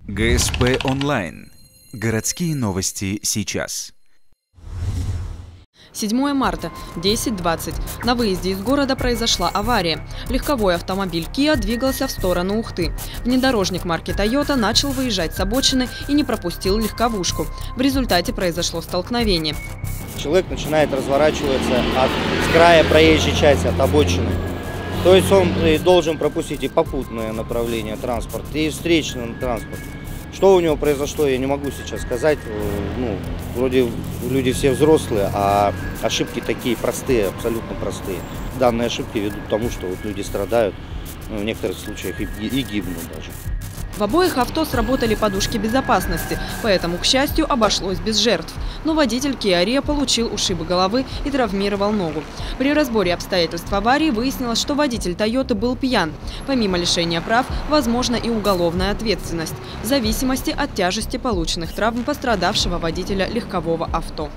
ГСП онлайн. Городские новости сейчас. 7 марта, 10:20. На выезде из города произошла авария. Легковой автомобиль Kia двигался в сторону Ухты. Внедорожник марки Toyota начал выезжать с обочины и не пропустил легковушку. В результате произошло столкновение. Человек начинает разворачиваться с края проезжей части, от обочины. То есть он должен пропустить и попутное направление транспорта, и встречный транспорт. Что у него произошло, я не могу сейчас сказать. Вроде люди все взрослые, а ошибки такие простые, абсолютно простые. Данные ошибки ведут к тому, что люди страдают, в некоторых случаях и гибнут даже. В обоих авто сработали подушки безопасности, поэтому, к счастью, обошлось без жертв. Но водитель Kia Rio получил ушибы головы и травмировал ногу. При разборе обстоятельств аварии выяснилось, что водитель Toyota был пьян. Помимо лишения прав, возможна и уголовная ответственность, в зависимости от тяжести полученных травм пострадавшего водителя легкового авто.